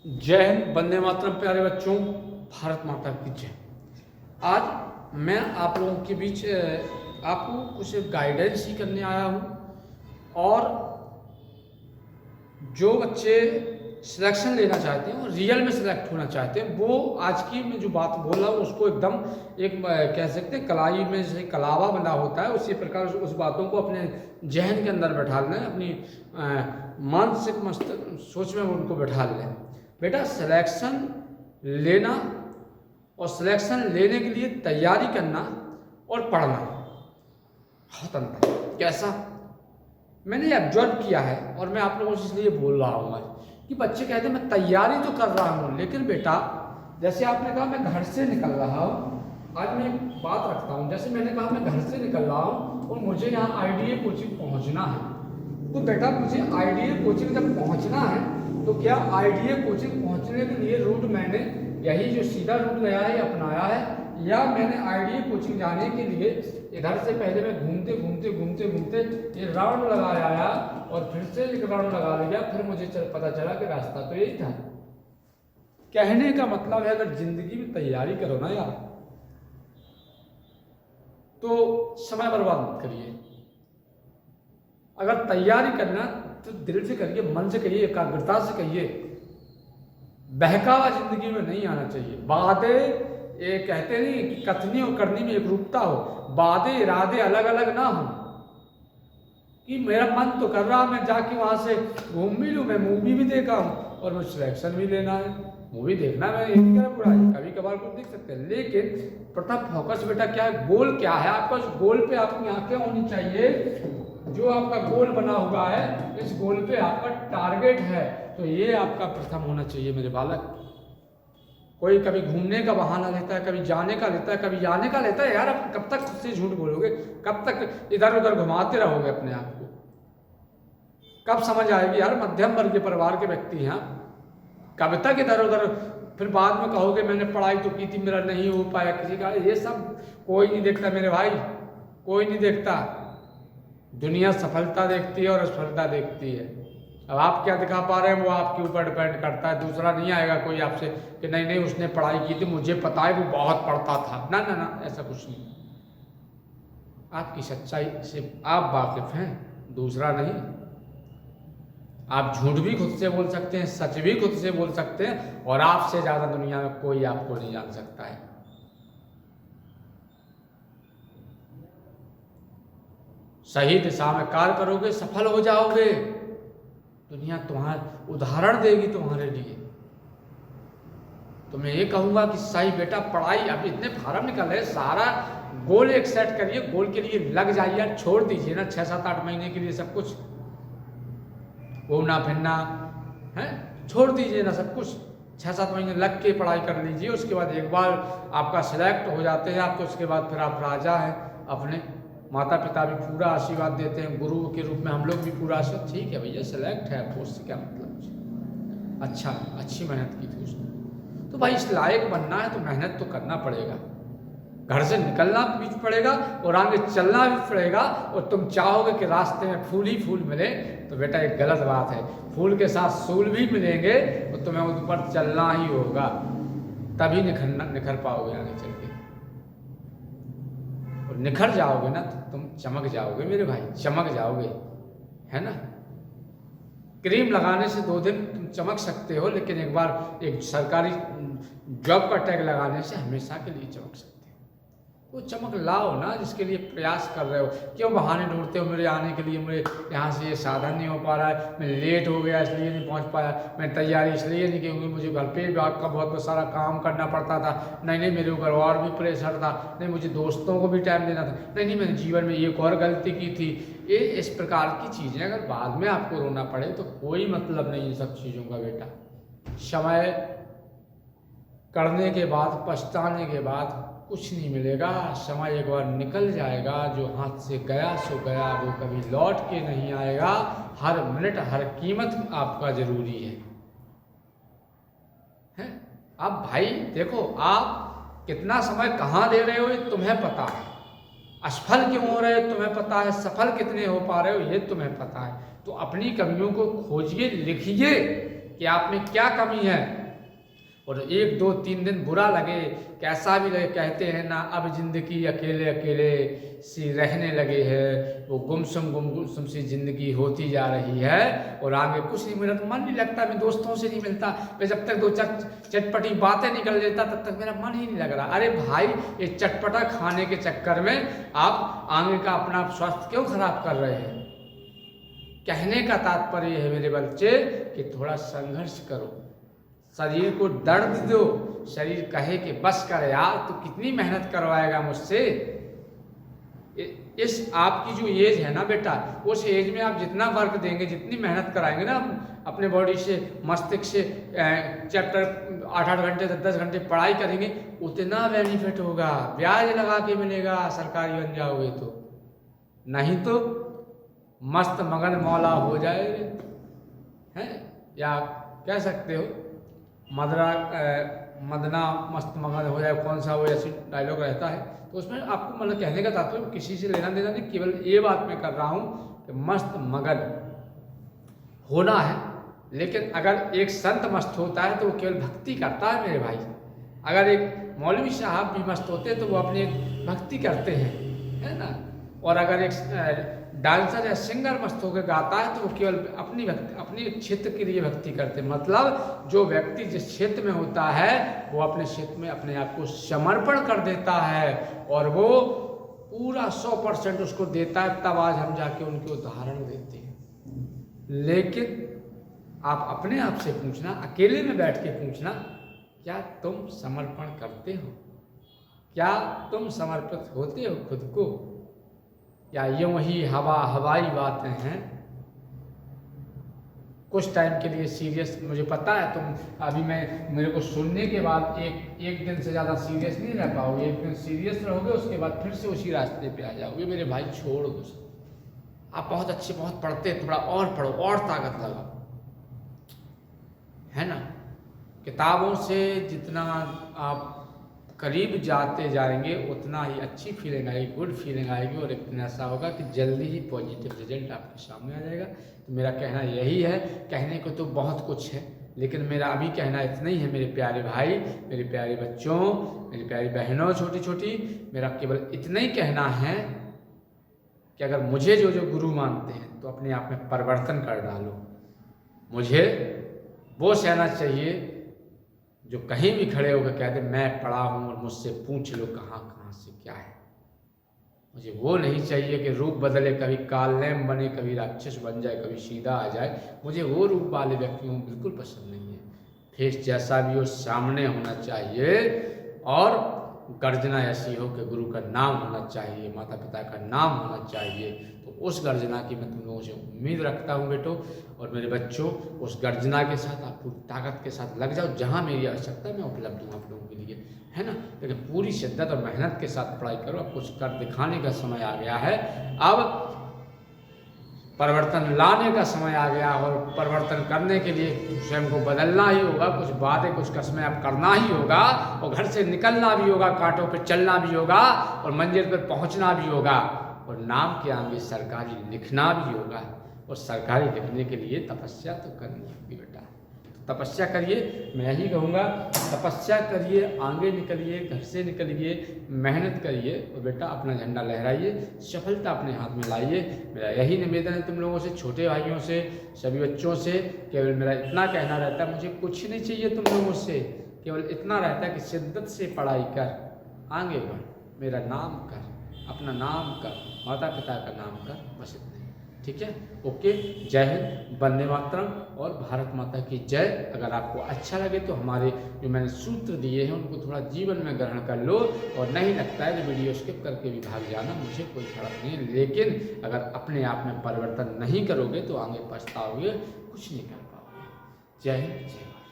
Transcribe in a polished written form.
जय हिंद, वंदे मातरम। प्यारे बच्चों, भारत माता की जय। आज मैं आप लोगों के बीच आपको कुछ गाइडेंस ही करने आया हूँ। और जो बच्चे सिलेक्शन लेना चाहते हैं और रियल में सिलेक्ट होना चाहते हैं, वो आज की मैं जो बात बोल रहा हूँ उसको एकदम एक कह सकते हैं कलाई में जैसे कलावा बना होता है, उसी प्रकार उस बातों को अपने जहन के अंदर बैठा लें, अपनी मानसिक मस्त सोच में उनको बैठा लें। बेटा, सिलेक्शन लेना और सिलेक्शन लेने के लिए तैयारी करना और पढ़ना बहुत अंतर है। कैसा? मैंने ऑब्जर्व किया है और मैं आप लोगों से इसलिए बोल रहा हूँ आज कि बच्चे कहते हैं मैं तैयारी तो कर रहा हूँ, लेकिन बेटा जैसे आपने कहा मैं घर से निकल रहा हूँ, आज मैं एक बात रखता हूँ। जैसे मैंने कहा मैं घर से निकल रहा हूँ और मुझे यहाँ आईडीए कोचिंग पहुँचना है, तो बेटा मुझे आईडीए कोचिंग जब पहुँचना है तो क्या आईडीए कोचिंग पहुँचने के लिए रूट मैंने यही जो सीधा रूट गया है अपनाया है, या मैंने आईडीए कोचिंग जाने के लिए इधर से पहले मैं घूमते घूमते घूमते घूमते ये राउंड लगाया आया और फिर से एक राउंड लगा लिया, फिर मुझे पता चला कि रास्ता तो यही था। कहने का मतलब है अगर जिंदगी में तैयारी करो ना यार, तो समय बर्बाद मत करिए। अगर तैयारी करना तो दिल से करिए, मन से कहिए, एकाग्रता से कहिए। बहकावा जिंदगी में नहीं आना चाहिए। बातें ये कहते नहीं कि कथनी और करनी में एक रूपता हो, बातें इरादे अलग अलग ना हो। कि मेरा मन तो कर रहा मैं जाके वहां से घूम भी लूँ, मैं मूवी भी देखा हूँ और मुझे सिलेक्शन भी लेना है। मूवी देखना मैं ये नहीं कह रहा बुराई, कभी कभार कुछ देख सकते हैं, लेकिन प्रथम फोकस बेटा क्या है, गोल क्या है आपका। उस गोल पे आपकी आंखें होनी चाहिए। जो आपका गोल बना हुआ है, इस गोल पे आपका टारगेट है, तो ये आपका प्रथम होना चाहिए मेरे बालक। कोई कभी घूमने का बहाना लेता है, कभी जाने का लेता है, कभी आने का लेता है। यार आप कब तक खुद से झूठ बोलोगे? कब तक इधर उधर घुमाते रहोगे अपने आप को? कब समझ आएगी यार? मध्यम वर्ग के परिवार के व्यक्ति हैं, कब तक इधर उधर? फिर बाद में कहोगे मैंने पढ़ाई तो की थी, मेरा नहीं हो पाया किसी का। ये सब कोई नहीं देखता मेरे भाई, कोई नहीं देखता। दुनिया सफलता देखती है और असफलता देखती है। अब आप क्या दिखा पा रहे हैं वो आपके ऊपर डिपेंड करता है। दूसरा नहीं आएगा कोई आपसे कि नहीं नहीं उसने पढ़ाई की थी, मुझे पता है वो बहुत पढ़ता था। ना ना ना, ऐसा कुछ नहीं। आपकी सच्चाई से आप वाकिफ हैं, दूसरा नहीं। आप झूठ भी खुद से बोल सकते हैं, सच भी खुद से बोल सकते हैं, और आपसे ज्यादा दुनिया में कोई आपको नहीं जान सकता है। सही दिशा में कार्य करोगे, सफल हो जाओगे। दुनिया तुम्हारा उदाहरण देगी तुम्हारे लिए। तो मैं ये कहूंगा कि सही बेटा पढ़ाई, अब इतने फार्म निकल रहे, सारा गोल एक सेट करिए, गोल के लिए लग जाइए। छोड़ दीजिए ना 6-7-8 महीने के लिए सब कुछ घूमना फिरना है, छोड़ दीजिए ना सब कुछ। 6-7 महीने लग के पढ़ाई कर लीजिए। उसके बाद एक बार आपका सिलेक्ट हो जाते हैं आप, तो उसके बाद फिर आप राजा हैं। अपने माता पिता भी पूरा आशीर्वाद देते हैं, गुरु के रूप में हम लोग भी पूरा आशीर्वाद। ठीक है भैया, सिलेक्ट है, आपको उससे क्या मतलब? अच्छा, अच्छी मेहनत की थी उसने, तो भाई इस लायक बनना है तो मेहनत तो करना पड़ेगा। घर से निकलना भी पड़ेगा और आगे चलना भी पड़ेगा। और तुम चाहोगे कि रास्ते में फूल ही फूल मिले, तो बेटा एक गलत बात है। फूल के साथ सूल भी मिलेंगे तो तुम्हें ऊपर चलना ही होगा, तभी निखर पाओगे आगे चल के। और निखर जाओगे ना तो तुम चमक जाओगे मेरे भाई, चमक जाओगे, है ना। क्रीम लगाने से 2 दिन तुम चमक सकते हो, लेकिन एक बार एक सरकारी जॉब का टैग लगाने से हमेशा के लिए चमक सकते हो। वो चमक लाओ ना, जिसके लिए प्रयास कर रहे हो। क्यों बहाने ढूंढते हो मेरे आने के लिए? मेरे यहाँ से ये साधन नहीं हो पा रहा है, मैं लेट हो गया इसलिए नहीं पहुँच पाया, मैं तैयारी इसलिए नहीं की, क्योंकि मुझे घर पे भी आपका बहुत सारा काम करना पड़ता था। नहीं नहीं, मेरे ऊपर और भी प्रेशर था। नहीं, मुझे दोस्तों को भी टाइम देना था। नहीं नहीं, मैंने जीवन में एक और गलती की थी। ये इस प्रकार की चीज़ें अगर बाद में आपको रोना पड़े तो कोई मतलब नहीं इन सब चीज़ों का बेटा। समय करने के बाद, पछताने के बाद कुछ नहीं मिलेगा। समय एक बार निकल जाएगा, जो हाथ से गया सो गया, वो कभी लौट के नहीं आएगा। हर मिनट हर कीमत आपका जरूरी है? अब भाई देखो, आप कितना समय कहाँ दे रहे हो ये तुम्हें पता है। असफल क्यों हो रहे हो तुम्हें पता है, सफल कितने हो पा रहे हो ये तुम्हें पता है। तो अपनी कमियों को खोजिए, लिखिए, कि आप में क्या कमी है। और 1, 2, 3 दिन बुरा लगे, कैसा भी लगे, कहते हैं ना अब जिंदगी अकेले अकेले सी रहने लगे है, वो गुमसुम सी जिंदगी होती जा रही है और आगे कुछ नहीं मिला तो मन नहीं लगता, मैं दोस्तों से नहीं मिलता, मैं जब तक 2 चटपटी बातें निकल लेता तब तक मेरा मन ही नहीं लग रहा। अरे भाई, ये चटपटा खाने के चक्कर में आप आगे का अपना स्वास्थ्य क्यों खराब कर रहे हैं। कहने का तात्पर्य है मेरे बच्चे कि थोड़ा संघर्ष करो, शरीर को दर्द दो, शरीर कहे कि बस कर यार, तो कितनी मेहनत करवाएगा मुझसे। इस आपकी जो एज है ना बेटा, उस एज में आप जितना वर्क देंगे, जितनी मेहनत कराएंगे ना अपने बॉडी से, मस्तिष्क से, चैप्टर 8-8 घंटे 10-10 घंटे पढ़ाई करेंगे, उतना बेनिफिट होगा, ब्याज लगा के मिलेगा सरकारी बन जाओगे तो। नहीं तो मस्त मगन मौला हो जाएगा, हैं, या कह सकते हो मदना मस्त मगन हो जाए, कौन सा वो ऐसी डायलॉग रहता है। तो उसमें आपको मतलब कहने का तात्पर्य किसी से लेना देना नहीं, केवल ये बात मैं कर रहा हूँ कि मस्त मगन होना है। लेकिन अगर एक संत मस्त होता है तो वो केवल भक्ति करता है मेरे भाई। अगर एक मौलवी साहब भी मस्त होते हैं तो वो अपनी भक्ति करते हैं, है ना। और अगर एक डांसर या सिंगर मस्त होकर गाता है तो वो केवल अपनी क्षेत्र के लिए भक्ति करते हैं। मतलब जो व्यक्ति जिस क्षेत्र में होता है वो अपने क्षेत्र में अपने आप को समर्पण कर देता है और वो पूरा 100% उसको देता है, तब आज हम जाके उनके उदाहरण देते हैं। लेकिन आप अपने आप से पूछना, अकेले में बैठ के पूछना, क्या तुम समर्पण करते हो? क्या तुम समर्पित होते हो खुद को, या यूं ही हवाई बातें हैं? कुछ टाइम के लिए सीरियस, मुझे पता है तुम अभी मेरे को सुनने के बाद एक दिन से ज़्यादा सीरियस नहीं रह पाओगे। एक दिन सीरियस रहोगे, उसके बाद फिर से उसी रास्ते पे आ जाओगे। मेरे भाई छोड़ दो सब। आप बहुत अच्छे, बहुत पढ़ते हैं, थोड़ा और पढ़ो, और ताकत लगाओ, है ना। किताबों से जितना आप करीब जाते जाएंगे उतना ही अच्छी फीलिंग आएगी, गुड फीलिंग आएगी, और एक दिन ऐसा होगा कि जल्दी ही पॉजिटिव रिजल्ट आपके सामने आ जाएगा। तो मेरा कहना यही है, कहने को तो बहुत कुछ है, लेकिन मेरा अभी कहना इतना ही है मेरे प्यारे भाई, मेरे प्यारे बच्चों, मेरी प्यारी बहनों छोटी छोटी। मेरा केवल इतना ही कहना है कि अगर मुझे जो गुरु मानते हैं तो अपने आप में परिवर्तन कर डालो। मुझे वो सहना चाहिए जो कहीं भी खड़े होकर कहते मैं पढ़ा हूँ और मुझसे पूछ लो कहाँ से क्या है। मुझे वो नहीं चाहिए कि रूप बदले, कभी कालनेम बने, कभी राक्षस बन जाए, कभी सीधा आ जाए। मुझे वो रूप वाले व्यक्तियों बिल्कुल पसंद नहीं है। फेस जैसा भी हो सामने होना चाहिए, और गर्जना ऐसी हो कि गुरु का नाम होना चाहिए, माता पिता का नाम होना चाहिए। तो उस गर्जना की मैं तुम लोगों से उम्मीद रखता हूँ बेटो और मेरे बच्चों। उस गर्जना के साथ आप पूरी ताकत के साथ लग जाओ। जहाँ मेरी आवश्यकता है मैं उपलब्ध हूँ आप लोगों के लिए, है ना। लेकिन पूरी शिद्दत और मेहनत के साथ पढ़ाई करो। अब कुछ कर दिखाने का समय आ गया है, अब परिवर्तन लाने का समय आ गया, और परिवर्तन करने के लिए स्वयं को बदलना ही होगा। कुछ बातें, कुछ कस्में अब करना ही होगा, और घर से निकलना भी होगा, कांटों पर चलना भी होगा, और मंजिल पर पहुंचना भी होगा, और नाम के आगे सरकारी लिखना भी होगा। और सरकारी लिखने के लिए तपस्या तो करनी होगी बेटा। तपस्या करिए, मैं यही कहूँगा, तपस्या करिए, आगे निकलिए, घर से निकलिए, मेहनत करिए, और बेटा अपना झंडा लहराइए, सफलता अपने हाथ में लाइए। मेरा यही निवेदन है तुम लोगों से, छोटे भाइयों से, सभी बच्चों से। केवल मेरा इतना कहना रहता है, मुझे कुछ नहीं चाहिए तुम लोगों से, केवल इतना रहता है कि शिद्दत से पढ़ाई कर, आगे बढ़, मेरा नाम कर, अपना नाम कर, माता पिता का नाम कर, बस इतना। ठीक है, ओके। जय हिंद, वंदे मातरम, और भारत माता की जय। अगर आपको अच्छा लगे तो हमारे जो मैंने सूत्र दिए हैं उनको थोड़ा जीवन में ग्रहण कर लो, और नहीं लगता है तो वीडियो स्किप करके भी भाग जाना, मुझे कोई फर्क नहीं। लेकिन अगर अपने आप में परिवर्तन नहीं करोगे तो आगे पछताओगे, कुछ नहीं कर पाओगे। जय हिंद, जय भारत।